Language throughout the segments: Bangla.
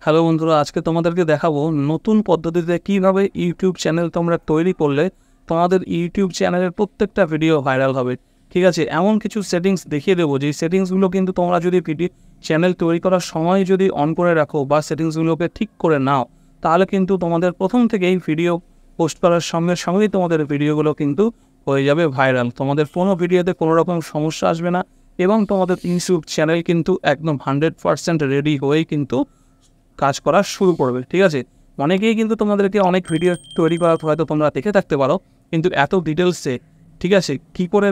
হ্যালো বন্ধুরা, আজকে তোমাদেরকে দেখাবো নতুন পদ্ধতিতে কিভাবে ইউটিউব চ্যানেল তোমরা তৈরি করলে তোমাদের ইউটিউব চ্যানেলের প্রত্যেকটা ভিডিও ভাইরাল হবে। ঠিক আছে, এমন কিছু সেটিংস দেখিয়ে দেবো যে সেটিংসগুলো কিন্তু তোমরা যদি চ্যানেল তৈরি করার সময় যদি অন করে রাখো বা সেটিংসগুলোকে ঠিক করে নাও, তাহলে কিন্তু তোমাদের প্রথম থেকেই ভিডিও পোস্ট করার সঙ্গে সঙ্গেই তোমাদের ভিডিওগুলো কিন্তু হয়ে যাবে ভাইরাল। তোমাদের কোনো ভিডিওতে কোনো রকম সমস্যা আসবে না এবং তোমাদের ইউটিউব চ্যানেল কিন্তু একদম 100% রেডি হয়েই কিন্তু কাজ করা শুরু করবে। ঠিক আছে, অনেকেই কিন্তু তোমাদেরকে অনেক ভিডিও তৈরি করার হয়তো তোমরা দেখে থাকতে পারো, কিন্তু এত ডিটেলসে ঠিক আছে কী করে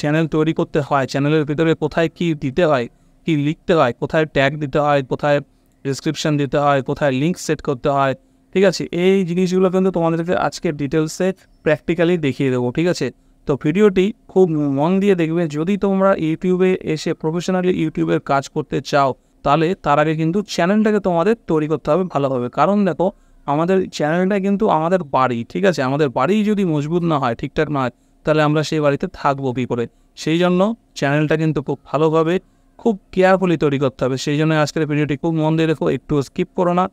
চ্যানেল তৈরি করতে হয়, চ্যানেলের ভিতরে কোথায় কী দিতে হয়, কী লিখতে হয়, কোথায় ট্যাগ দিতে হয়, কোথায় ডিসক্রিপশান দিতে হয়, কোথায় লিঙ্ক সেট করতে হয়, ঠিক আছে, এই জিনিসগুলো কিন্তু তোমাদেরকে আজকে ডিটেলসে প্র্যাকটিক্যালি দেখিয়ে দেবো। ঠিক আছে, তো ভিডিওটি খুব মন দিয়ে দেখবে। যদি তোমরা ইউটিউবে এসে প্রফেশনালি ইউটিউবের কাজ করতে চাও, তাহলে তার আগে কিন্তু চ্যানেলটাকে তোমাদের তৈরি করতে হবে ভালোভাবে। কারণ দেখো, আমাদের চ্যানেলটা কিন্তু আমাদের বাড়ি। ঠিক আছে, আমাদের বাড়ি যদি মজবুত না হয়, ঠিকঠাক না হয়, তাহলে আমরা সেই বাড়িতে থাকবো কী করে? সেই জন্য চ্যানেলটা কিন্তু খুব ভালোভাবে, খুব কেয়ারফুলি তৈরি করতে হবে। সেই জন্য আজকের ভিডিওটি খুব মন দিয়ে দেখো, একটু স্কিপ করো না।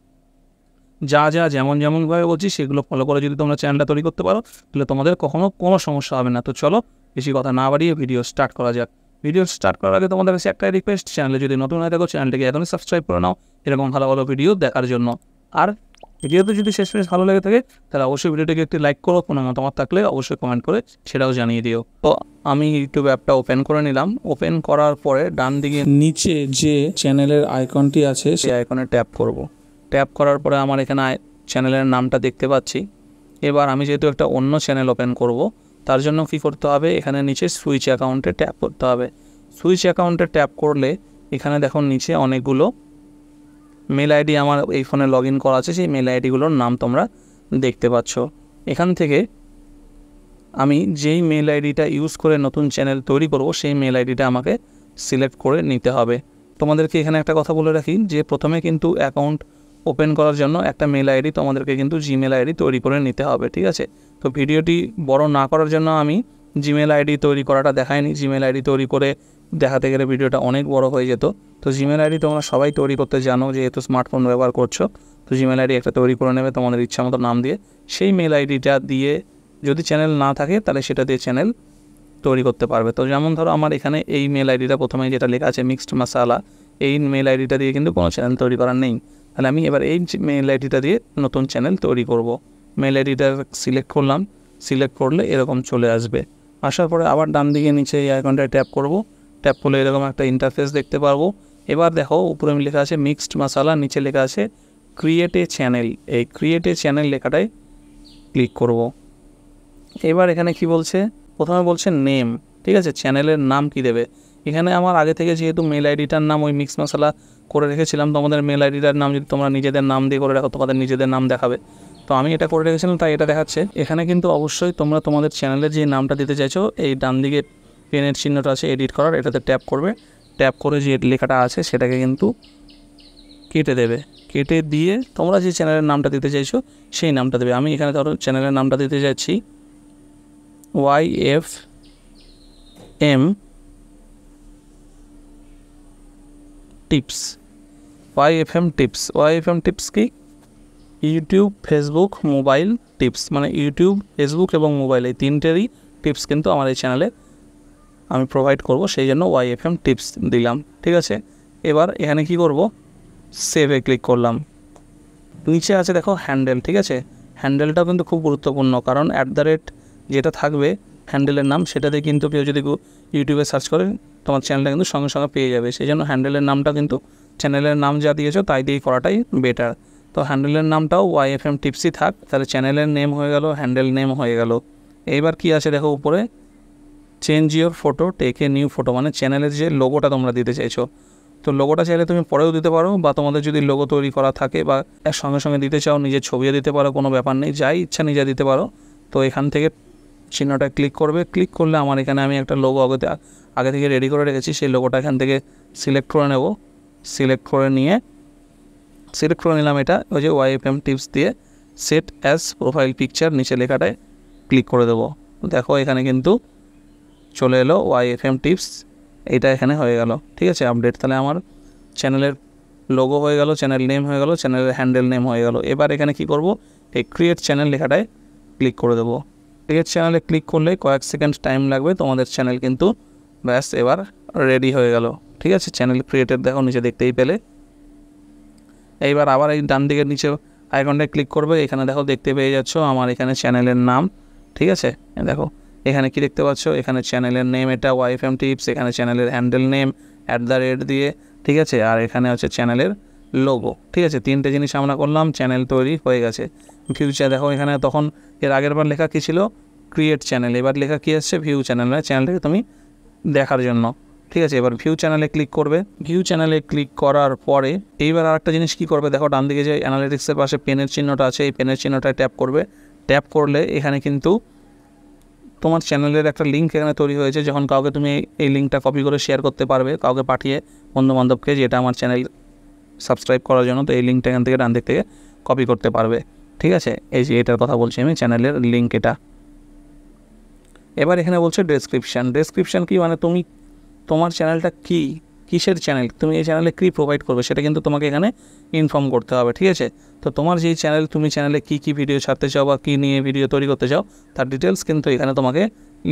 যেমনভাবে বলছি সেগুলো ফলো করে যদি তোমরা চ্যানেলটা তৈরি করতে পারো, তাহলে তোমাদের কখনো কোনো সমস্যা হবে না। তো চলো, বেশি কথা না বাড়িয়ে ভিডিও স্টার্ট করা যাক। ভিডিও স্টার্ট করার আগে তোমাদের কাছে একটাই রিকোয়েস্ট, চ্যানেলে যদি নতুন হয়ে থাকো চ্যানেলটিকে এখনই সাবস্ক্রাইব করে নাও এরকম ভালো ভালো ভিডিও দেখার জন্য। আর ভিডিওতে যদি শেষ ভালো লেগে থাকে, তাহলে অবশ্যই ভিডিওটিকে একটি লাইক করো। কোনো মতামত থাকলে অবশ্যই কমেন্ট করে সেটাও জানিয়ে দিও। তো আমি ইউটিউব অ্যাপটা ওপেন করে নিলাম। ওপেন করার পরে ডান দিকে নিচে যে চ্যানেলের আইকনটি আছে সেই আইকনে ট্যাপ করব। ট্যাপ করার পরে আমার এখানে চ্যানেলের নামটা দেখতে পাচ্ছি। এবার আমি যেহেতু একটা অন্য চ্যানেল ওপেন করব, তার জন্য কী করতে হবে, এখানে নিচে সুইচ অ্যাকাউন্টে ট্যাপ করতে হবে। সুইচ অ্যাকাউন্টে ট্যাপ করলে এখানে দেখো নিচে অনেকগুলো মেল আইডি আমার এই ফোনে লগ ইন করা আছে, সেই মেল আইডিগুলোর নাম তোমরা দেখতে পাচ্ছ। এখান থেকে আমি যেই মেল আইডিটা ইউজ করে নতুন চ্যানেল তৈরি করব, সেই মেল আইডিটা আমাকে সিলেক্ট করে নিতে হবে। তোমাদেরকে এখানে একটা কথা বলে রাখি যে প্রথমে কিন্তু অ্যাকাউন্ট ওপেন করার জন্য একটা মেল আইডি তোমাদেরকে কিন্তু জিমেল আইডি তৈরি করে নিতে হবে। ঠিক আছে, তো ভিডিওটি বড় না করার জন্য আমি জিমেল আইডি তৈরি করাটা দেখাইনি। জিমেল আইডি তৈরি করে দেখাতে গেলে ভিডিওটা অনেক বড় হয়ে যেত। তো জিমেল আইডি তোমরা সবাই তৈরি করতে জানো, যেহেতু স্মার্টফোন ব্যবহার করছো। তো জিমেল আইডি একটা তৈরি করে নেবে তোমাদের ইচ্ছা মতো নাম দিয়ে। সেই মেল আইডিটা দিয়ে যদি চ্যানেল না থাকে, তাহলে সেটা দিয়ে চ্যানেল তৈরি করতে পারবে। তো যেমন ধরো আমার এখানে এই মেল আইডিটা প্রথমে যেটা লেখা আছে মিক্সড মশালা, এই মেল আইডিটা দিয়ে কিন্তু কোনো চ্যানেল তৈরি করার নেই। তাহলে আমি এবার এই মেল আইডিটা দিয়ে নতুন চ্যানেল তৈরি করব। মেল আইডিটা সিলেক্ট করলাম। সিলেক্ট করলে এরকম চলে আসবে। আসার পরে আবার ডান দিকে নিচে এই আইকনটায় ট্যাপ করব। ট্যাপ করলে এরকম একটা ইন্টারফেস দেখতে পারবো। এবার দেখো উপরে লেখা আছে মিক্সড মশালা, নিচে লেখা আছে ক্রিয়েট এ চ্যানেল। এই ক্রিয়েট এ চ্যানেল লেখাটায় ক্লিক করব। এবার এখানে কি বলছে, প্রথমে বলছে নেম। ঠিক আছে, চ্যানেলের নাম কি দেবে। এখানে আমার আগে থেকে যেহেতু মেল আইডিটার নাম ওই মিক্স মশলা করে রেখেছিলাম, তোমাদের মেল আইডিটার নাম যদি তোমরা নিজেদের নাম দিয়ে করে রাখো, তোমাদের নিজেদের নাম দেখাবে। তো আমি এটা করে রেখেছিলাম, তাই এটা দেখাচ্ছে। এখানে কিন্তু অবশ্যই তোমরা তোমাদের চ্যানেলের যে নামটা দিতে চাইছো, এই ডান দিকে পেনের চিহ্নটা আছে এডিট করার, এটাতে ট্যাপ করবে। ট্যাপ করে যে লেখাটা আছে সেটাকে কিন্তু কেটে দেবে। কেটে দিয়ে তোমরা যে চ্যানেলের নামটা দিতে চাইছো সেই নামটা দেবে। আমি এখানে ধরো চ্যানেলের নামটা দিতে চাইছি YFM tips. YFM tips. YFM tips কি? YouTube, Facebook, mobile tips. মানে ইউটিউব, ফেসবুক এবং মোবাইল এই তিনটেরই টিপস কিন্তু আমার এই চ্যানেলে আমি প্রোভাইড করব, সেই জন্য YFM টিপস দিলাম। ঠিক আছে, এবার এখানে কি করব, সেভে ক্লিক করলাম। নিচে আছে দেখো হ্যান্ডেল। ঠিক আছে, হ্যান্ডেলটাও কিন্তু খুব গুরুত্বপূর্ণ, কারণ @ যেটা থাকবে হ্যান্ডেলের নাম, সেটাতে কিন্তু কেউ যদি ইউটিউবে সার্চ করে তোমার চ্যানেলটা কিন্তু সঙ্গে সঙ্গে পেয়ে যাবে। সেই জন্য হ্যান্ডেলের নামটা কিন্তু চ্যানেলের নাম যা দিয়েছো তাই দিয়েই করাটাই বেটার। তো হ্যান্ডেলের নামটাও YFM টিপসই থাক, তাহলে চ্যানেলের নেম হয়ে গেল, হ্যান্ডেল নেম হয়ে গেল। এইবার কি আছে দেখো উপরে, change your photo, take a new photo, মানে চ্যানেলের যে লোগোটা তোমরা দিতে চাইছো। তো লোগোটা চাইলে তুমি পরেও দিতে পারো, বা তোমাদের যদি লোগো তৈরি করা থাকে বা সঙ্গে সঙ্গে দিতে চাও, নিজের ছবিও দিতে পারো, কোনো ব্যাপার নেই, যাই ইচ্ছা নিজে দিতে পারো। তো এখান থেকে চিহ্নটা ক্লিক করবে। ক্লিক করলে আমার এখানে আমি একটা লোগো আগে থেকে রেডি করে রেখেছি, সেই লোগোটা এখান থেকে সিলেক্ট করে নেব। সিলেক্ট করে নিলাম এটা, ওই যে YFM টিপস দিয়ে সেট অ্যাজ প্রোফাইল পিকচার নিচে লেখাটায় ক্লিক করে দেবো। দেখো এখানে কিন্তু চলে এলো YFM টিপস, এইটা এখানে হয়ে গেল। ঠিক আছে, আপডেট। তাহলে আমার চ্যানেলের লোগো হয়ে গেল, চ্যানেল নেম হয়ে গেল, চ্যানেলের হ্যান্ডেল নেম হয়ে গেল। এবার এখানে কি করব, এই ক্রিয়েট চ্যানেল লেখাটায় ক্লিক করে দেবো। ক্রিয়েট চ্যানেলে ক্লিক করলে কয়েক সেকেন্ড টাইম লাগবে, তোমাদের চ্যানেল কিন্তু ব্যাস এবার রেডি হয়ে গেল। ঠিক আছে, চ্যানেল ক্রিয়েটেড দেখো নিচে দেখতেই পেলে। এইবার আবার এই ডান দিকের নিচে আইকনটায় ক্লিক করবে, এখানে দেখো দেখতে পেয়ে যাচ্ছ আমার এখানে চ্যানেলের নাম। ঠিক আছে, দেখো এখানে কি দেখতে পাচ্ছ, এখানে চ্যানেলের নেম এটা ওয়াইএফএম টিপস, এখানে চ্যানেলের হ্যান্ডেল নেম @ দিয়ে, ঠিক আছে, আর এখানে হচ্ছে চ্যানেলের লোগো। ঠিক আছে, তিনটে জিনিস আমরা করলাম, চ্যানেল তৈরি হয়ে গেছে। ফিউচার দেখো এখানে তখন এর আগের বার লেখা কী ছিল, ক্রিয়েট চ্যানেল, এবার লেখা কী আসছে, ভিউ চ্যানেল, মানে চ্যানেলটাকে তুমি দেখার জন্য। ঠিক আছে, এবার ভিউ চ্যানেলে ক্লিক করবে। ভিউ চ্যানেলে ক্লিক করার পরে এইবার আরেকটা জিনিস কী করবে, দেখো ডান দিকে যে অ্যানালিটিক্সের পাশে পেনের চিহ্নটা আছে, এই পেনের চিহ্নটায় ট্যাপ করবে। ট্যাপ করলে এখানে কিন্তু তোমার চ্যানেলের একটা লিঙ্ক এখানে তৈরি হয়েছে, যখন কাউকে তুমি এই লিঙ্কটা কপি করে শেয়ার করতে পারবে, কাউকে পাঠিয়ে বন্ধুবান্ধবকে, যে এটা আমার চ্যানেল সাবস্ক্রাইব করার জন্য, তো এই লিঙ্কটা এখান থেকে ডান দিক থেকে কপি করতে পারবে। ঠিক আছে, এই যে এটার কথা বলছি আমি, চ্যানেলের লিঙ্ক এটা। এবার এখানে বলছে ডেসক্রিপশান। ডেসক্রিপশান কি, মানে তুমি তোমার চ্যানেলটা কী, কিসের চ্যানেল, তুমি এই চ্যানেলে কী প্রোভাইড করবে সেটা কিন্তু তোমাকে এখানে ইনফর্ম করতে হবে। ঠিক আছে, তো তোমার যেই চ্যানেল, তুমি চ্যানেলে কী কী ভিডিও ছাড়তে চাও বা কী নিয়ে ভিডিও তৈরি করতে চাও, তার ডিটেলস কিন্তু এখানে তোমাকে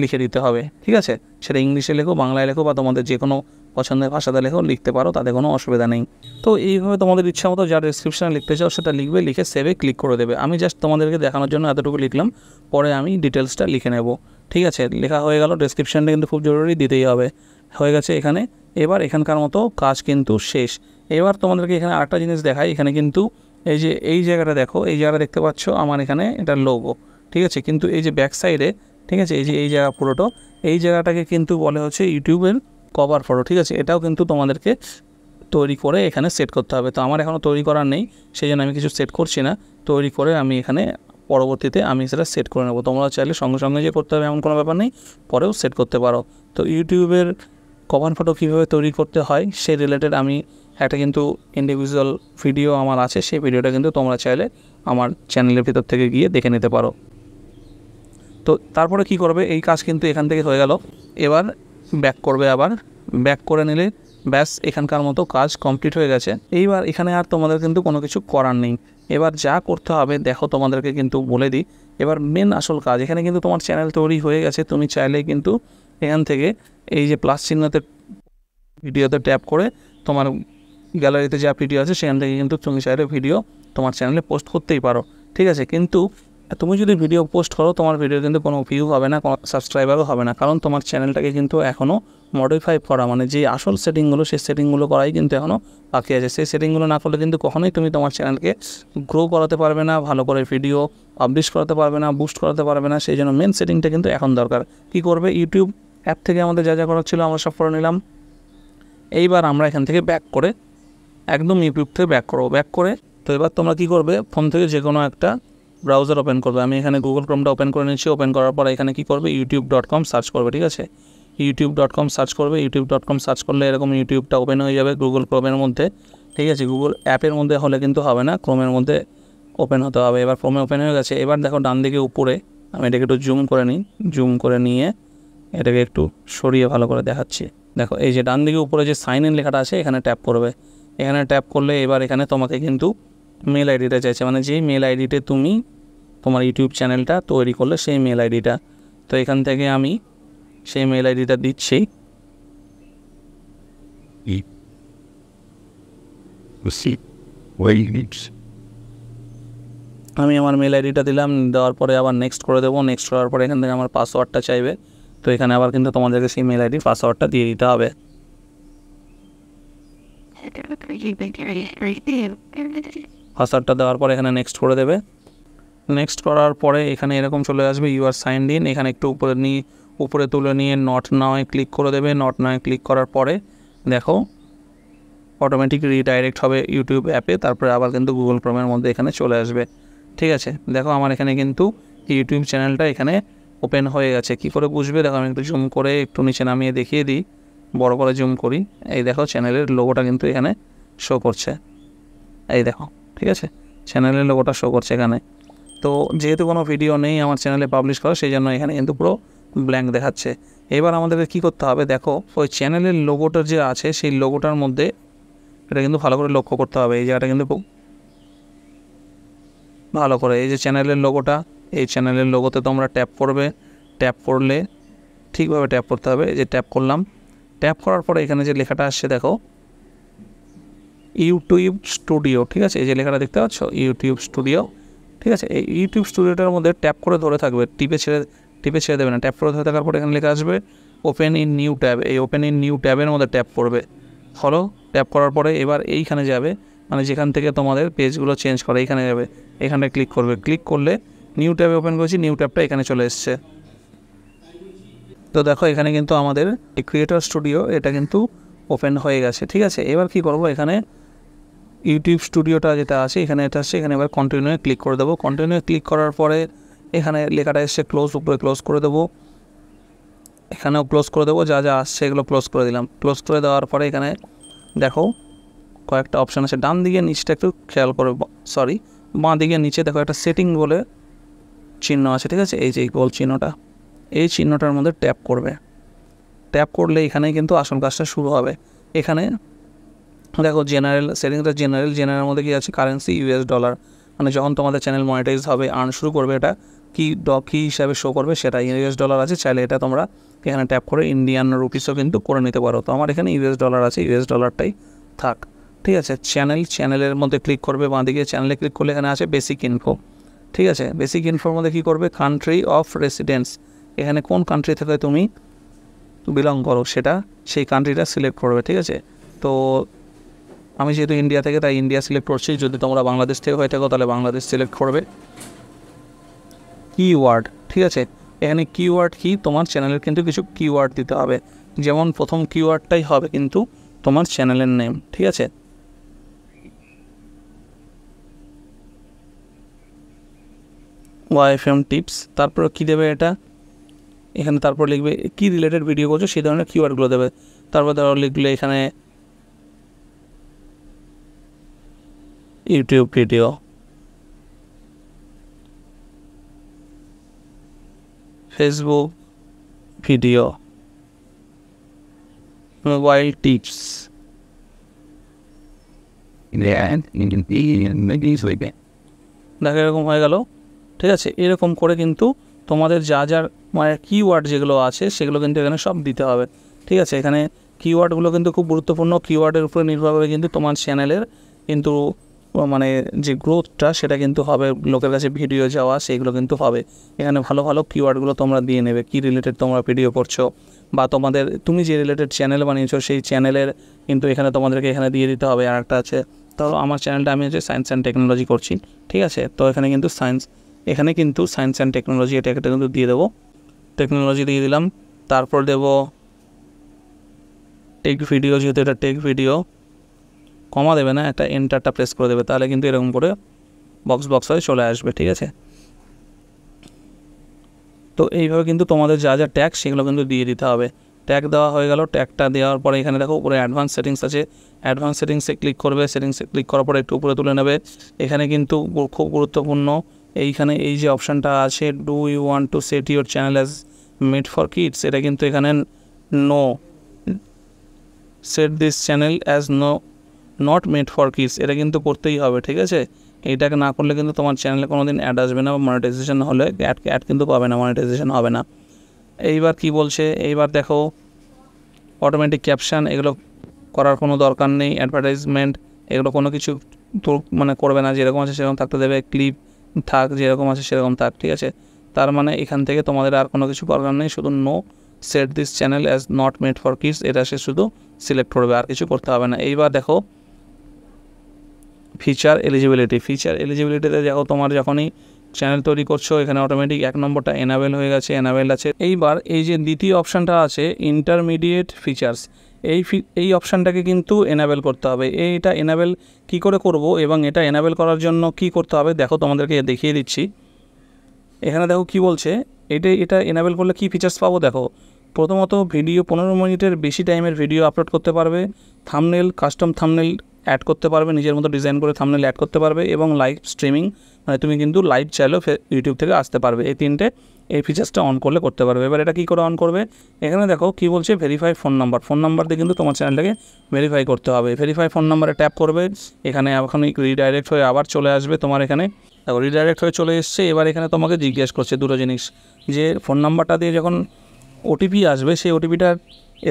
লিখে দিতে হবে। ঠিক আছে, সেটা ইংলিশে লেখো, বাংলায় লেখো, বা তোমাদের যে কোনো পছন্দের ভাষাতে লেখো, লিখতে পারো, তাতে কোনো অসুবিধা নেই। তো এইভাবে তোমাদের ইচ্ছা মতো যা ডেসক্রিপশানে লিখতে চাও সেটা লিখবে, লিখে সেভে ক্লিক করে দেবে। আমি জাস্ট তোমাদেরকে দেখানোর জন্য এতটুকু লিখলাম, পরে আমি ডিটেলসটা লিখে নেব। ঠিক আছে, লেখা হয়ে গেল, ডেসক্রিপশানটা কিন্তু খুব জরুরি, দিতেই হবে। হয়ে গেছে এখানে। এবার এখানকার মতো কাজ কিন্তু শেষ। এবার তোমাদেরকে এখানে আরেকটা জিনিস দেখাই, এখানে কিন্তু এই যে এই জায়গাটা দেখো, এই জায়গাটা দেখতে পাচ্ছ আমার এখানে এটা লোগো। ঠিক আছে, কিন্তু এই যে ব্যাক সাইডে, ঠিক আছে, এই যে এই জায়গা পুরোটা, এই জায়গাটাকে কিন্তু বলে হচ্ছে ইউটিউবের কভার ফটো। ঠিক আছে, এটাও কিন্তু তোমাদেরকে তৈরি করে এখানে সেট করতে হবে। তো আমার এখনও তৈরি করার নেই, সেই জন্য আমি কিছু সেট করছি না। তৈরি করে আমি এখানে পরবর্তীতে আমি সেটা সেট করে নেবো। তোমরা চাইলে সঙ্গে সঙ্গে যে করতে হবে এমন কোনো ব্যাপার নেই, পরেও সেট করতে পারো। তো ইউটিউবের কভার ফটো কীভাবে তৈরি করতে হয় সেই রিলেটেড আমি একটা কিন্তু ইন্ডিভিজুয়াল ভিডিও আমার আছে, সেই ভিডিওটা কিন্তু তোমরা চাইলে আমার চ্যানেলের ভিতর থেকে গিয়ে দেখে নিতে পারো। তো তারপরে কি করবে, এই কাজ কিন্তু এখান থেকে হয়ে গেল। এবার ব্যাক করবে, আবার ব্যাক করে নিলে ব্যাস এখানকার মতো কাজ কমপ্লিট হয়ে গেছে। এইবার এখানে আর তোমাদের কিন্তু কোনো কিছু করার নেই। এবার যা করতে হবে দেখো, তোমাদেরকে কিন্তু বলে দিই। এবার মেন আসল কাজ, এখানে কিন্তু তোমার চ্যানেল তৈরি হয়ে গেছে, তুমি চাইলে কিন্তু এখান থেকে এই যে প্লাস চিহ্নতে ভিডিওতে ট্যাপ করে তোমার গ্যালারিতে যা ভিডিও আছে সেখান থেকে কিন্তু তুমি চাইলে ভিডিও তোমার চ্যানেলে পোস্ট করতেই পারো। ঠিক আছে, কিন্তু তুমি যদি ভিডিও পোস্ট করো, তোমার ভিডিও কিন্তু কোনো ভিউ হবে না, কোনো সাবস্ক্রাইবারও হবে না, কারণ তোমার চ্যানেলটাকে কিন্তু এখনও মডিফাই করা, মানে যে আসল সেটিংগুলো, সেই সেটিংগুলো করাই কিন্তু এখনও বাকি আছে। সেই সেটিংগুলো না করলে কিন্তু কখনোই তুমি তোমার চ্যানেলকে গ্রো করাতে পারবে না, ভালো করে ভিডিও পাবলিশ করাতে পারবে না, বুস্ট করাতে পারবে না। সেই জন্য মেন সেটিংটা কিন্তু এখন দরকার। কী করবে, ইউটিউব অ্যাপ থেকে আমাদের যা যা করার ছিল আমরা সব করে নিলাম। এইবার আমরা এখান থেকে ব্যাক করে একদম ইউটিউব থেকে ব্যাক করবো। ব্যাক করে তো এবার তোমরা কী করবে, ফোন থেকে যে কোনো একটা ব্রাউজার ওপেন করবে। আমি এখানে গুগল ক্রোমটা ওপেন করে নিচ্ছি। ওপেন করার পর এখানে কী করবে, youtube.com সার্চ করবে। ঠিক আছে, youtube.com সার্চ করবে। youtube.com সার্চ করলে এরকম ইউটিউবটা ওপেন হয়ে যাবে গুগল ক্রোমের মধ্যে। ঠিক আছে, গুগল অ্যাপের মধ্যে হলে কিন্তু হবে না, ক্রোমের মধ্যে ওপেন হতে হবে। এবার ক্রোমে ওপেন হয়ে গেছে। এবার দেখো ডান দিকে উপরে, আমি এটাকে একটু জুম করে নিই, জুম করে নিয়ে এটাকে একটু সরিয়ে ভালো করে দেখাচ্ছি। দেখো এই যে ডান দিকে উপরে যে সাইন ইন লেখাটা আছে, এখানে ট্যাপ করবে। এখানে ট্যাপ করলে এবার এখানে তোমাকে কিন্তু মেল আইডিটা চাইছে, মানে যেই মেল আইডিতে তুমি তোমার ইউটিউব চ্যানেলটা তৈরি করলে সেই মেল আইডিটা। তো এখান থেকে আমি সেই মেল আইডিটা দিচ্ছি। আমি আমার মেল আইডিটা দিলাম, দেওয়ার পরে আবার নেক্সট করে দেবো। নেক্সট করার পরে এখান থেকে আমার পাসওয়ার্ডটা চাইবে। তো এখানে আবার কিন্তু তোমাদেরকে সেই মেল আইডি পাসওয়ার্ডটা দিয়ে দিতে হবে। পাসওয়ার্ডটা দেওয়ার পরে এখানে নেক্সট করে দেবে। নেক্সট করার পরে এখানে এরকম চলে আসবে, ইউ আর সাইনড ইন। এখানে একটু উপরে তুলে নিয়ে নট নাও ক্লিক করে দেবে। নট নাও ক্লিক করার পরে দেখো অটোমেটিক রিডাইরেক্ট হবে ইউটিউব অ্যাপে, তারপরে আবার কিন্তু গুগল ক্রোমের মধ্যে এখানে চলে আসবে। ঠিক আছে, দেখো আমার এখানে কিন্তু ইউটিউব চ্যানেলটা এখানে ওপেন হয়ে গেছে। কী করে বুঝবে, দেখো আমি একটু জুম করে একটু নিচে নামিয়ে দেখিয়ে দিই, বড় করে জুম করি। এই দেখো চ্যানেলের লোগোটা কিন্তু এখানে শো করছে, এই দেখো। ঠিক আছে, চ্যানেলের লোগোটা শো করছে এখানে। তো যেহেতু কোনো ভিডিও নেই আমার চ্যানেলে পাবলিশ করা, সেই জন্য এখানে কিন্তু পুরো ব্ল্যাঙ্ক দেখাচ্ছে। এবার আমাদেরকে কী করতে হবে, দেখো ওই চ্যানেলের লোগোটা যে আছে সেই লোগোটার মধ্যে এটা কিন্তু ভালো করে লক্ষ্য করতে হবে। এই জায়গাটা কিন্তু খুব ভালো করে, এই যে চ্যানেলের লোগোটা, এই চ্যানেলের লোগোতে তোমরা ট্যাপ করবে। ট্যাপ করলে ঠিকভাবে ট্যাপ করতে হবে। এই যে ট্যাপ করলাম, ট্যাপ করার পরে এখানে যে লেখাটা আসছে দেখো ইউটিউব স্টুডিও, ঠিক আছে, এই যে লেখাটা দেখতে পাচ্ছ ইউটিউব স্টুডিও, ঠিক আছে। এই ইউটিউব স্টুডিওটার মধ্যে ট্যাপ করে ধরে থাকবে, টিপে ছেড়ে দেবে না। ট্যাপ করে ধরে থাকার পরে এখানে লেখা আসবে ওপেন ইন নিউ ট্যাব। এই ওপেন ইন নিউ ট্যাবের মধ্যে ট্যাপ করবে। ফলো ট্যাপ করার পরে এবার এইখানে যাবে, মানে যেখান থেকে তোমাদের পেজগুলো চেঞ্জ করে এইখানে যাবে, এখানে ক্লিক করবে। ক্লিক করলে নিউ ট্যাবে ওপেন করেছি, নিউ ট্যাবটা এখানে চলে এসছে। তো দেখো এখানে কিন্তু আমাদের এই ক্রিয়েটর স্টুডিও এটা কিন্তু ওপেন হয়ে গেছে, ঠিক আছে। এবার কি করব, এখানে ইউটিউব স্টুডিওটা যেটা আছে এখানে এটা আসছে, এখানে এবার কন্টিনিউয়ে ক্লিক করে দেবো। কন্টিনিউয়ে ক্লিক করার পরে এখানে লেখাটা এসছে ক্লোজ, উপরে ক্লোজ করে দেবো, এখানেও ক্লোজ করে দেবো। যা যা আসছে এগুলো ক্লোজ করে দিলাম। ক্লোজ করে দেওয়ার পরে এখানে দেখো কয়েকটা অপশান আছে, ডান দিকে নিচটা একটু খেয়াল করে, সরি বাঁ দিকে নিচে দেখো একটা সেটিং বলে চিহ্ন আছে, ঠিক আছে। এই যে গোল চিহ্নটা, এই চিহ্নটার মধ্যে ট্যাপ করবে। ট্যাপ করলে এখানে কিন্তু আসল কাজটা শুরু হবে। এখানে দেখো জেনারেল সেটিংসটা, জেনারেলের মধ্যে কী আছে, কারেন্সি ইউএস ডলার, মানে যখন তোমাদের চ্যানেল মনিটাইজ হবে, আর্ন শুরু করবে, এটা কী হিসাবে শো করবে সেটা ইউএস ডলার আছে। চাইলে এটা তোমরা এখানে ট্যাপ করে ইন্ডিয়ান রুপিসও কিন্তু করে নিতে পারো। তো আমার এখানে ইউএস ডলার আছে, ইউএস ডলারটাই থাক, ঠিক আছে। চ্যানেলের মধ্যে ক্লিক করবে, বাঁদিকে চ্যানেলে ক্লিক করলে এখানে আছে বেসিক ইনফো, ঠিক আছে। বেসিক ইনফোর মধ্যে কী করবে, কান্ট্রি অফ রেসিডেন্স, এখানে কোন কান্ট্রি থেকে তুমি বিলং করো সেটা, সেই কান্ট্রিটা সিলেক্ট করবে, ঠিক আছে। তো আমি যেহেতু ইন্ডিয়া থেকে তাই ইন্ডিয়া সিলেক্ট করছি। যদি তোমরা বাংলাদেশ থেকে হয়ে থাকো তাহলে বাংলাদেশ সিলেক্ট করবে। কিওয়ার্ড, ঠিক আছে, এখানে কিওয়ার্ড কি, তোমার চ্যানেলের কিন্তু কিছু কিওয়ার্ড দিতে হবে। যেমন প্রথম কিওয়ার্ডটাই হবে কিন্তু তোমার চ্যানেলের নেম, ঠিক আছে। ওয়াইএফএম টিপস, তারপর কী দেবে এটা এখানে, তারপর লিখবে কী রিলেটেড ভিডিও করছো সেই ধরনের কিওয়ার্ডগুলো দেবে। তারপর ধরো লিখলে এখানে YouTube video, Facebook video, mobile tips, দেখো এরকম হয়ে গেল, ঠিক আছে। এরকম করে কিন্তু তোমাদের যা মানে কিওয়ার্ড যেগুলো আছে সেগুলো কিন্তু এখানে সব দিতে হবে, ঠিক আছে। এখানে কিওয়ার্ডগুলো কিন্তু খুব গুরুত্বপূর্ণ। কিওয়ার্ডের উপরে নির্ভর করে কিন্তু তোমার চ্যানেলের কিন্তু মানে যে গ্রোথটা সেটা কিন্তু হবে, লোকের কাছে ভিডিও যাওয়া সেইগুলো কিন্তু হবে। এখানে ভালো ভালো কিওয়ার্ডগুলো তোমরা দিয়ে নেবে, কী রিলেটেড তোমরা ভিডিও করছো বা তুমি যে রিলেটেড চ্যানেল বানিয়েছো সেই চ্যানেলের কিন্তু এখানে তোমাদেরকে এখানে দিয়ে দিতে হবে। আর একটা আছে, তো আমার চ্যানেলটা আমি হচ্ছে সায়েন্স অ্যান্ড টেকনোলজি করছি, ঠিক আছে। তো এখানে কিন্তু সায়েন্স অ্যান্ড টেকনোলজি এটা কিন্তু দিয়ে দেবো, টেকনোলজি দিয়ে দিলাম। তারপর দেবো টেক ভিডিও, যেহেতু এটা টেক ভিডিও, কমা দেবে না, একটা এন্টারটা প্রেস করে দেবে, তাহলে কিন্তু এরকম করে বক্স হয়ে চলে আসবে, ঠিক আছে। তো এইভাবে কিন্তু তোমাদের যা যা ট্যাগ সেগুলো কিন্তু দিয়ে দিতে হবে। ট্যাগ দেওয়া হয়ে গেল। ট্যাগটা দেওয়ার পরে এখানে দেখো উপরে অ্যাডভান্স সেটিংস আছে, অ্যাডভান্স সেটিংসে ক্লিক করবে। সেটিংসে ক্লিক করার পরে একটু উপরে তুলে নেবে। এখানে কিন্তু খুব গুরুত্বপূর্ণ, এইখানে এই যে অপশানটা আছে, do you want to set your channel as made for kids, এটা কিন্তু এখানে no, set this channel as not made for kids, এটা কিন্তু করতেই হবে, ঠিক আছে। এইটাকে না করলে কিন্তু তোমার চ্যানেলে কোনো দিন অ্যাড আসবে না, বা মনিটাইজেশন হলে অ্যাড কিন্তু পাবে না, মনিটাইজেশন হবে না। এইবার কি বলছে, এইবার দেখো অটোমেটিক ক্যাপশান, এগুলো করার কোনো দরকার নেই। অ্যাডভার্টাইজমেন্ট এগুলো কোনো কিছু তো মানে করবে না, যেরকম আছে সেরকম থাকতে দেবে। ক্লিপ থাক, যেরকম আছে সেরকম থাক, ঠিক আছে। তার মানে এখান থেকে তোমাদের আর কোনো কিছু করার নেই, শুধু no set this channel as not made for kids এটা সে শুধু সিলেক্ট করবে, আর কিছু করতে হবে না। এইবার দেখো ফিচার এলিজিবিলিটিতে দেখো তোমার যখনই চ্যানেল তৈরি করছো এখানে অটোমেটিক 1 নম্বরটা এনাবেল হয়ে গেছে, এনাবেল আছে। এইবার এই যে দ্বিতীয় অপশানটা আছে ইন্টারমিডিয়েট ফিচার্স, এই অপশানটাকে কিন্তু এনাবেল করতে হবে। এইটা এনাবেল কি করে করব এবং এটা এনাবেল করার জন্য কি করতে হবে দেখো তোমাদেরকে দেখিয়ে দিচ্ছি। এখানে দেখো কি বলছে, এটা এনাবেল করলে কি ফিচার্স পাবো দেখো। প্রথমত ভিডিও 15 মিনিটের বেশি টাইমের ভিডিও আপলোড করতে পারবে, থাম্বনেল কাস্টম থাম্বনেল অ্যাড করতে পারবে, নিজের মতো ডিজাইন করে থাম্বনেল অ্যাড করতে পারবে, এবং লাইভ স্ট্রিমিং, মানে তুমি কিন্তু লাইভ চাইলেও ইউটিউব থেকে আসতে পারবে। এই 3টে এই ফিচার্সটা অন করলে করতে পারবে। এবার এটা কী করে অন করবে, এখানে দেখো কী বলছে, ভেরিফাই ফোন নাম্বার দিয়ে কিন্তু তোমার চ্যানেলটাকে ভেরিফাই করতে হবে। ভেরিফাই ফোন নাম্বারে ট্যাপ করবে, এখানে এখন রিডাইরেক্ট হয়ে আবার চলে আসবে তোমার এখানে। দেখো রিডাইরেক্ট হয়ে চলে এসছে। এবার এখানে তোমাকে জিজ্ঞেস করছে দুটো জিনিস, যে ফোন নাম্বারটা দিয়ে যখন ওটিপি আসবে সেই ওটিপিটা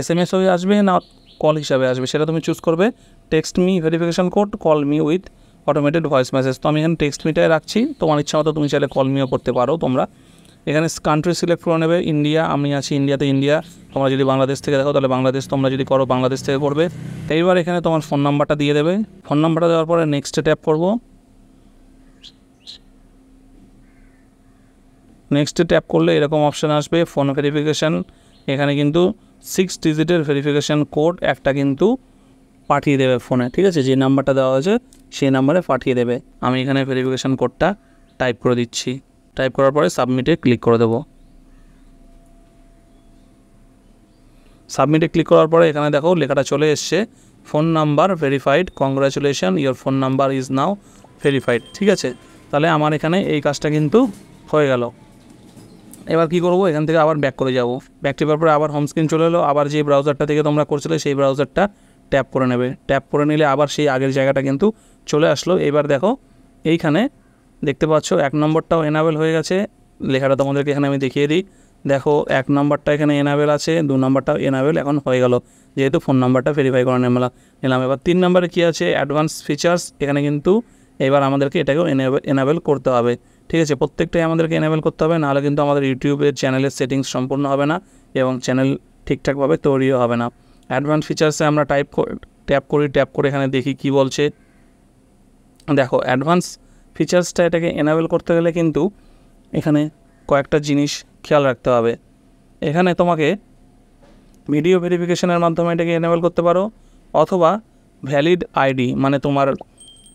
SMS হয়ে আসবে না কল হিসাবে আসবে, সেটা তুমি চুজ করবে। Text me verification code, call me with automated voice message. তো আমি এখানে টেক্সট মিটাই রাখছি, তোমার ইচ্ছা মতো তুমি চাইলে কল মিও করতে পারো। তোমরা এখানে কান্ট্রি সিলেক্ট করে নেবে, ইন্ডিয়া, আমি আছি ইন্ডিয়াতে ইন্ডিয়া। তোমরা যদি বাংলাদেশ থেকে দেখো তাহলে বাংলাদেশ, তোমরা যদি করো বাংলাদেশ থেকে করবে। এইবার এখানে তোমার ফোন নাম্বারটা দিয়ে দেবে। ফোন নাম্বারটা দেওয়ার পরে নেক্সটে ট্যাপ করবো। নেক্সটে ট্যাপ করলে এরকম অপশান আসবে ফোন ভেরিফিকেশান। এখানে কিন্তু 6 ডিজিটের ভেরিফিকেশান কোড একটা কিন্তু পাঠিয়ে দেবে ফোনে, ঠিক আছে, যে নাম্বারটা দেওয়া হয়েছে সেই নাম্বারে পাঠিয়ে দেবে। আমি এখানে ভেরিফিকেশান কোডটা টাইপ করে দিচ্ছি। টাইপ করার পরে সাবমিটে ক্লিক করে দেবো। সাবমিটে ক্লিক করার পরে এখানে দেখো লেখাটা চলে এসছে, phone number verified, congratulation, your phone number is now verified. ঠিক আছে, তাহলে আমার এখানে এই কাজটা কিন্তু হয়ে গেল। এবার কী করবো, এখান থেকে আবার ব্যাক করে যাব। ব্যাক টিপার পরে আবার হোম স্ক্রিন চলে এলো। আবার যে ব্রাউজারটা থেকে তোমরা করছিলে সেই ব্রাউজারটা ট্যাপ করে নেবে। ট্যাপ করে নিলে আবার সেই আগের জায়গাটা কিন্তু চলে আসলো। এবার দেখো এইখানে দেখতে পাচ্ছ 1 নম্বরটাও এনাবেল হয়ে গেছে। লেখাটা তোমাদেরকে এখানে আমি দেখিয়ে দিই। দেখো 1 নম্বরটা এখানে এনাবেল আছে, 2 নম্বরটাও এনাবেল এখন হয়ে গেল, যেহেতু ফোন নাম্বারটা ভেরিফাই করে নিলাম। এবার 3 নম্বরে কী আছে, অ্যাডভান্স ফিচার্স। এখানে কিন্তু এবার আমাদেরকে এটাকেও এনাবেল করতে হবে। ঠিক আছে, প্রত্যেকটাই আমাদেরকে এনাবেল করতে হবে, নাহলে কিন্তু আমাদের ইউটিউবের চ্যানেলের সেটিংস সম্পূর্ণ হবে না এবং চ্যানেল ঠিকঠাকভাবে তৈরিও হবে না। অ্যাডভান্স ফিচার্সে আমরা ট্যাপ করে এখানে দেখি কি বলছে। দেখো অ্যাডভান্স ফিচার্সটা এটাকে এনাবেল করতে গেলে কিন্তু এখানে কয়েকটা জিনিস খেয়াল রাখতে হবে। এখানে তোমাকে ভিডিও ভেরিফিকেশনের মাধ্যমে এটাকে এনাবেল করতে পারো, অথবা ভ্যালিড আইডি, মানে তোমার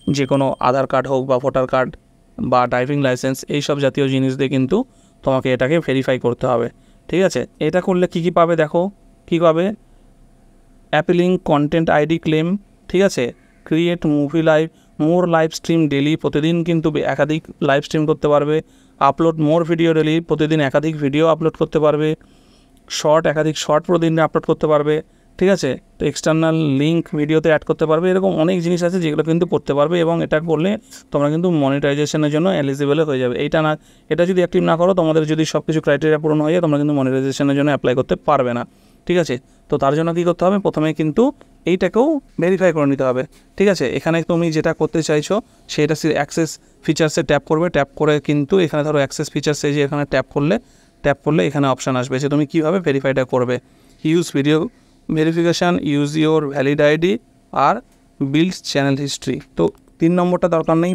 যে কোনো আধার কার্ড হোক বা ভোটার কার্ড বা ড্রাইভিং লাইসেন্স, এই সব জাতীয় জিনিস দিয়ে কিন্তু তোমাকে এটাকে ভেরিফাই করতে হবে। ঠিক আছে, এটা করলে কী কী পাবে, দেখো কী পাবে, অ্যাপিলিং কন্টেন্ট আইডি ক্লেম। ঠিক আছে, ক্রিয়েট মুভি মোর লাইভ স্ট্রিম ডেলি, প্রতিদিন কিন্তু একাধিক লাইভ স্ট্রিম করতে পারবে। আপলোড মোর ভিডিও ডেলি, প্রতিদিন একাধিক ভিডিও আপলোড করতে পারবে। একাধিক শর্ট প্রতিদিন আপলোড করতে পারবে। ঠিক আছে, তো এক্সটার্নাল লিঙ্ক ভিডিওতে অ্যাড করতে পারবে। এরকম অনেক জিনিস আছে যেগুলো কিন্তু করতে পারবে, এবং এটা করলে তোমরা কিন্তু মনিটাইজেশনের জন্য এলিজিবল হয়ে যাবে। এটা যদি অ্যাক্টিভ না করো, তোমাদের যদি সব কিছু ক্রাইটেরিয়া পূরণ হয়ে যায়, তোমরা কিন্তু মনিটাইজেশনের জন্য অ্যাপ্লাই করতে পারবে না। ঠিক আছে, তো তার জন্য কী করতে হবে, প্রথমে কিন্তু এইটাকেও ভেরিফাই করে নিতে হবে। ঠিক আছে, এখানে তুমি যেটা করতে চাইছো সেটা অ্যাক্সেস ফিচার্সে ট্যাপ করবে। ট্যাপ করে কিন্তু এখানে ধরো অ্যাক্সেস ফিচার্সে যে এখানে ট্যাপ করলে এখানে অপশান আসবে যে তুমি কীভাবে ভেরিফাইটা করবে। Use video verification, use your valid ID, আর বিল্ড চ্যানেল হিস্ট্রি। তো 3 নম্বরটা দরকার নেই,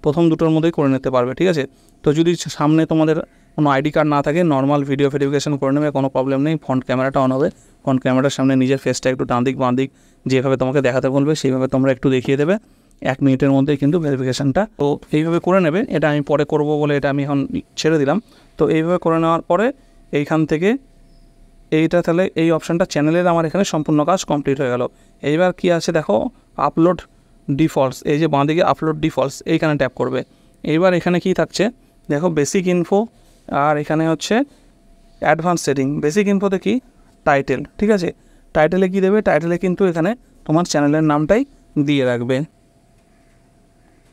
প্রথম দুটোর মধ্যেই করে নিতে পারবে। ঠিক আছে, তো যদি সামনে তোমাদের কোনো আইডি কার্ড না থাকে, নর্মাল ভিডিও ভেরিফিকেশান করে নেবে, কোনো প্রবলেম নেই। ফ্রন্ট ক্যামেরাটা অন হবে, ফ্রন্ট ক্যামেরার সামনে নিজের ফেসটা একটু ডান দিক বাঁ দিক যেভাবে তোমাকে দেখাতে বলবে সেইভাবে তোমরা একটু দেখিয়ে দেবে। 1 মিনিটের মধ্যেই কিন্তু ভেরিফিকেশানটা তো এইভাবে করে নেবে। এটা আমি পরে করব বলে এটা আমি এখন ছেড়ে দিলাম। তো এইভাবে করে নেওয়ার পরে এইখান থেকে এইটা, তাহলে এই অপশানটা চ্যানেলের আমার এখানে সম্পূর্ণ কাজ কমপ্লিট হয়ে গেল। এইবার কি আছে দেখো, আপলোড ডিফল্টস, এই যে বাঁ দিকে আপলোড ডিফল্টস, এইখানে ট্যাপ করবে। এইবার এখানে কি থাকছে দেখো, বেসিক ইনফো, আর এখানে হচ্ছে অ্যাডভান্স সেটিং। বেসিক ইনফোতে কি, টাইটেল। ঠিক আছে, টাইটেলে কি দেবে, টাইটেলে কিন্তু এখানে তোমার চ্যানেলের নামটাই দিয়ে রাখবে।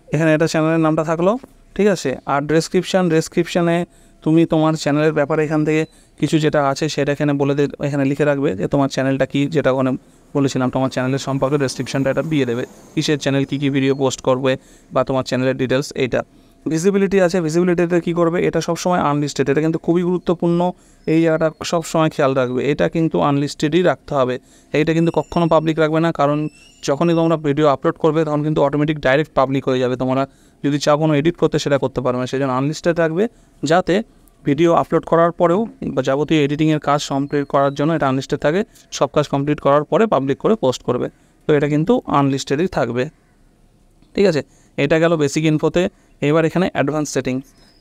এখানে এটা চ্যানেলের নামটা থাকলো। ঠিক আছে, আর ডেসক্রিপশানে তুমি তোমার চ্যানেলের ব্যাপারে এখান থেকে কিছু যেটা আছে সেটা এখানে এখানে লিখে রাখবে যে তোমার চ্যানেলটা কী, যেটা ওখানে বলেছিলাম তোমার চ্যানেলের সম্পর্কে ডেসক্রিপশানটা এটা দিয়ে দেবে, কিসের চ্যানেল, কী ভিডিও পোস্ট করবে বা তোমার চ্যানেলের ডিটেলস। এইটা ভিজিবিলিটি আছে, ভিজিবিলিটিতে কী করবে, এটা সবসময় আনলিস্টেড। এটা কিন্তু খুবই গুরুত্বপূর্ণ, এই জায়গাটা সবসময় খেয়াল রাখবে। এটা কিন্তু আনলিস্টেডই রাখতে হবে, এইটা কিন্তু কখনও পাবলিক রাখবে না, কারণ যখনই তোমরা ভিডিও আপলোড করবে তখন কিন্তু অটোমেটিক ডাইরেক্ট পাবলিক হয়ে যাবে। তোমরা যদি চাও কোনো এডিট করতে সেটা করতে পারবে না, সেই জন্য আনলিস্টেড রাখবে, যাতে ভিডিও আপলোড করার পরেও বা যাবতীয় এডিটিংয়ের কাজ কমপ্লিট করার জন্য এটা আনলিস্টেড থাকে। সব কাজ কমপ্লিট করার পরে পাবলিক করে পোস্ট করবে, তো এটা কিন্তু আনলিস্টেডই থাকবে। ঠিক আছে, এটা গেল বেসিক ইনফোতে। এবার এখানে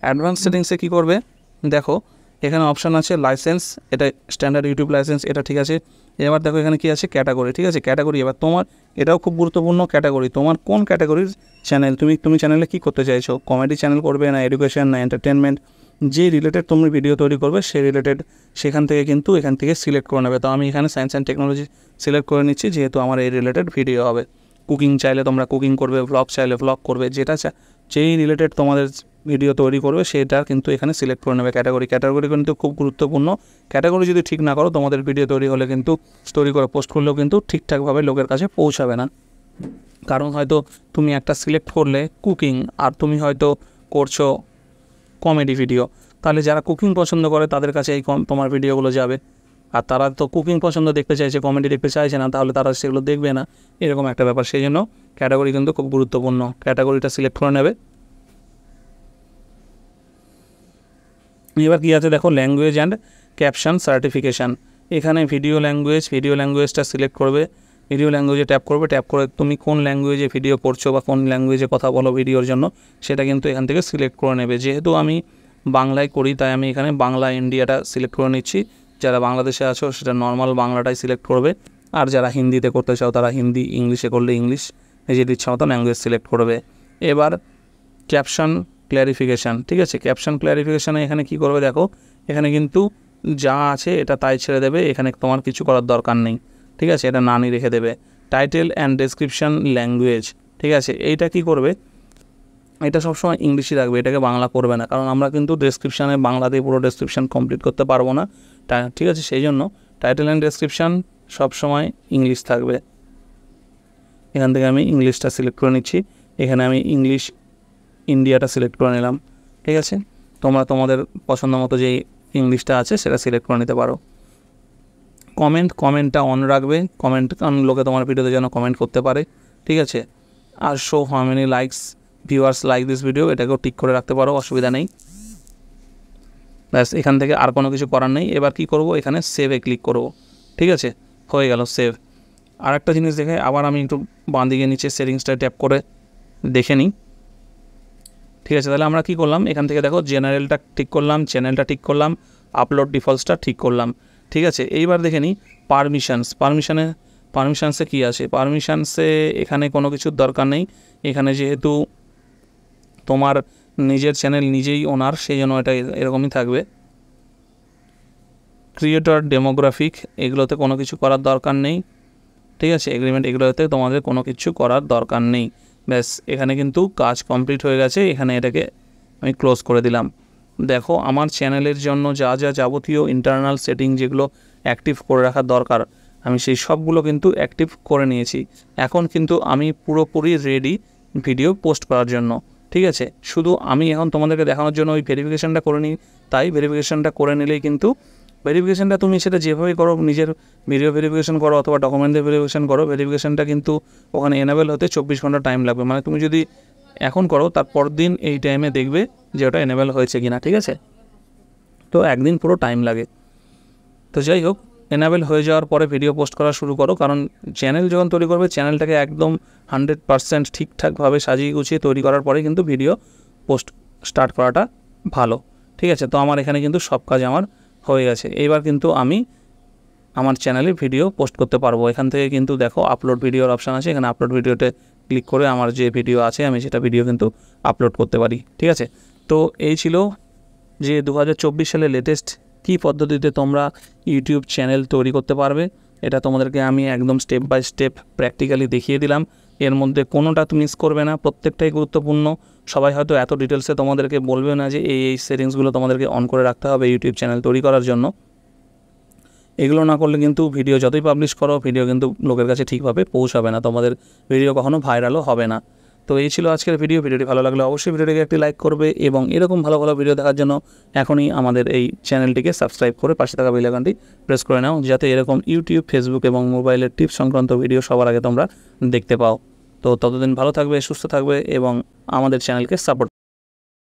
অ্যাডভান্স সেটিংসে কী করবে, দেখো এখানে অপশান আছে লাইসেন্স, এটা স্ট্যান্ডার্ড ইউটিউব লাইসেন্স, এটা ঠিক আছে। এবার দেখো এখানে কী আছে, ক্যাটাগরি। ঠিক আছে, ক্যাটাগরি, এবার তোমার এটাও খুব গুরুত্বপূর্ণ, ক্যাটাগরি, তোমার কোন ক্যাটাগরির চ্যানেল, তুমি চ্যানেলে কী করতে চাইছো, কমেডি চ্যানেল করবে না এডুকেশন না এন্টারটেনমেন্ট যে রিলেটেড তুমি ভিডিও তৈরি করবে সেই রিলেটেড সেখান থেকে কিন্তু এখান থেকে সিলেক্ট করে নেবে। তো আমি এখানে সায়েন্স অ্যান্ড টেকনোলজি সিলেক্ট করে নিচ্ছি, যেহেতু আমার এই রিলেটেড ভিডিও হবে। কুকিং চাইলে তোমরা কুকিং করবে, ভ্লগ চাইলে ভ্লগ করবে, যেটা যেই রিলেটেড তোমাদের ভিডিও তৈরি করবে সেটা কিন্তু এখানে সিলেক্ট করে নেবে। ক্যাটাগরি কিন্তু খুব গুরুত্বপূর্ণ। ক্যাটাগরি যদি ঠিক না করো, তোমাদের ভিডিও তৈরি হলে কিন্তু তৈরি করে পোস্ট করলেও কিন্তু ঠিকঠাকভাবে লোকের কাছে পৌঁছাবে না। কারণ হয়তো তুমি একটা সিলেক্ট করলে কুকিং, আর তুমি হয়তো করছো কমেডি ভিডিও, তাহলে যারা কুকিং পছন্দ করে তাদের কাছে এই তোমার ভিডিওগুলো যাবে। আর তারা তো কুকিং পছন্দ দেখতে চাইছে, কমেডি দেখতে চাইছে না, তাহলে তারা সেগুলো দেখবে না, এরকম একটা ব্যাপার। সেই জন্য ক্যাটাগরি কিন্তু খুব গুরুত্বপূর্ণ। ক্যাটাগরিটা সিলেক্ট করে নেবে। এবার কী আছে দেখো, ল্যাঙ্গুয়েজ অ্যান্ড ক্যাপশন সার্টিফিকেশান। এখানে ভিডিও ল্যাঙ্গুয়েজটা সিলেক্ট করবে। ভিডিও ল্যাঙ্গুয়েজে ট্যাপ করবে, ট্যাপ করে তুমি কোন ল্যাঙ্গুয়েজে ভিডিও করছো বা কোন ল্যাঙ্গুয়েজে কথা বলো ভিডিওর জন্য, সেটা কিন্তু এখান থেকে সিলেক্ট করে নেবে। যেহেতু আমি বাংলায় করি, তাই আমি এখানে বাংলা ইন্ডিয়াটা সিলেক্ট করে নিচ্ছি। যারা বাংলাদেশে আছো সেটা নর্মাল বাংলাটাই সিলেক্ট করবে, আর যারা হিন্দিতে করতে চাও তারা হিন্দি, ইংলিশে করলে ইংলিশ, নিজের ইচ্ছা মতো ল্যাঙ্গুয়েজ সিলেক্ট করবে। এবার ক্যাপশন ক্ল্যারিফিকেশান, ঠিক আছে। ক্যাপশন ক্ল্যারিফিকেশানে এখানে কি করবে দেখো, এখানে কিন্তু যা আছে এটা তাই ছেড়ে দেবে, এখানে তোমার কিছু করার দরকার নেই, ঠিক আছে, এটা নানি রেখে দেবে। টাইটেল অ্যান্ড ডেসক্রিপশান ল্যাঙ্গুয়েজ, ঠিক আছে, এইটা কি করবে, এটা সবসময় ইংলিশই রাখবে, এটাকে বাংলা করবে না, কারণ আমরা কিন্তু ডেসক্রিপশানে বাংলাতে পুরো ডেসক্রিপশান কমপ্লিট করতে পারবো না, ঠিক আছে। সেই জন্য টাইটেল অ্যান্ড ডেসক্রিপশান সবসময় ইংলিশ থাকবে। এখান থেকে আমি ইংলিশটা সিলেক্ট করে নিচ্ছি। এখানে আমি ইংলিশ ইন্ডিয়াটা সিলেক্ট করে নিলাম, ঠিক আছে। তোমরা তোমাদের পছন্দ মতো যেই ইংলিশটা আছে সেটা সিলেক্ট করে নিতে পারো। কমেন্টটা অন রাখবে, লোকে তোমার ভিডিওতে যেন কমেন্ট করতে পারে, ঠিক আছে। আর show how many viewers like this video, এটাকেও টিক করে রাখতে পারো, অসুবিধা নেই। ব্যাস, এখান থেকে আর কোনো কিছু করার নেই। এবার কি করব, এখানে সেভে ক্লিক করব, ঠিক আছে, হয়ে গেল সেভ। আর একটা জিনিস দেখে আবার আমি একটু বাঁ দিকে নিচে সেটিংসটা ট্যাপ করে দেখে নিই, ঠিক আছে। তাহলে আমরা কি করলাম, এখান থেকে দেখো জেনারেলটা ঠিক করলাম, চ্যানেলটা ঠিক করলাম, আপলোড ডিফল্টসটা ঠিক করলাম, ঠিক আছে। এইবার দেখে নিই পারমিশনসে কী আছে। পারমিশনসে এখানে কোনো কিছুর দরকার নেই। এখানে যেহেতু তোমার নিজের চ্যানেল নিজেই ওনার, সেই জন্য এটা এরকমই থাকবে। ক্রিয়েটর ডেমোগ্রাফিক, এগুলোতে কোনো কিছু করার দরকার নেই, ঠিক আছে। এগ্রিমেন্ট, এগুলোতে তোমাদের কোনো কিছু করার দরকার নেই। ব্যাস, এখানে কিন্তু কাজ কমপ্লিট হয়ে গেছে। এখানে এটাকে আমি ক্লোজ করে দিলাম। দেখো, আমার চ্যানেলের জন্য যা যাবতীয় ইন্টারনাল সেটিং যেগুলো অ্যাক্টিভ করে রাখার দরকার, আমি সেই সবগুলো কিন্তু অ্যাক্টিভ করে নিয়েছি। এখন কিন্তু আমি পুরোপুরি রেডি ভিডিও পোস্ট করার জন্য, ঠিক আছে। শুধু আমি এখন তোমাদেরকে দেখানোর জন্য ওই ভেরিফিকেশানটা করে নিই, তাই ভেরিফিকেশানটা করে নিলেই কিন্তু ভেরিফিকেশানটা তুমি সেটা যেভাবেই করো, নিজের ভিডিও ভেরিফিকেশান করো অথবা ডকুমেন্টের ভেরিফিকেশান করো, ভেরিফিকেশানটা কিন্তু ওখানে এনেবেল হতে 24 ঘন্টা টাইম লাগবে। মানে তুমি যদি এখন করো, তারপর দিন এই টাইমে দেখবে যে ওটা এনেবেল হয়েছে কিনা, ঠিক আছে। তো একদিন পুরো টাইম লাগে। তো যাই হোক, এনেবেল হয়ে যাওয়ার পরে ভিডিও পোস্ট করা শুরু করো, কারণ চ্যানেল যখন তৈরি করবে, চ্যানেলটাকে একদম 100% ঠিকঠাকভাবে সাজিয়ে গুছিয়ে তৈরি করার পরে কিন্তু ভিডিও পোস্ট স্টার্ট করাটা ভালো, ঠিক আছে। তো আমার এখানে কিন্তু সব কাজ আমার হয়ে গেছে। এইবার কিন্তু আমি আমার চ্যানেলে ভিডিও পোস্ট করতে পারবো। এখান থেকে কিন্তু দেখো আপলোড ভিডিওর অপশান আছে, এখানে আপলোড ভিডিওতে ক্লিক করে আমার যে ভিডিও আছে আমি সেটা ভিডিও কিন্তু আপলোড করতে পারি, ঠিক আছে। তো এই ছিল যে 2024 সালে লেটেস্ট কী পদ্ধতিতে তোমরা ইউটিউব চ্যানেল তৈরি করতে পারবে। এটা তোমাদেরকে আমি একদম স্টেপ বাই স্টেপ প্র্যাকটিক্যালি দেখিয়ে দিলাম। এর মধ্যে কোনোটা তুমি মিস করবে না, প্রত্যেকটাই গুরুত্বপূর্ণ। সবাই হয়তো এত ডিটেলসে তোমাদেরকে বলবে না যে এই সেটিংসগুলো তোমাদেরকে অন করে রাখতে হবে ইউটিউব চ্যানেল তৈরি করার জন্য। এগুলো না করলে কিন্তু ভিডিও যতই পাবলিশ করো, ভিডিও কিন্তু লোকের কাছে ঠিকভাবে পৌঁছাবে না, তোমাদের ভিডিও কখনো ভাইরালও হবে না। তো এই ছিল আজকের ভিডিওটি ভালো লাগলে অবশ্যই ভিডিওটিকে একটি লাইক করবে, এবং এরকম ভালো ভালো ভিডিও দেখার জন্য এখনই আমাদের এই চ্যানেলটিকে সাবস্ক্রাইব করে পাশে থাকা বেল আইকনটি প্রেস করে নাও, যাতে এরকম ইউটিউব, ফেসবুক এবং মোবাইলের টিপস সংক্রান্ত ভিডিও সবার আগে তোমরা দেখতে পাও। তো ততদিন ভালো থাকবে, সুস্থ থাকবে এবং আমাদের চ্যানেলকে সাপোর্ট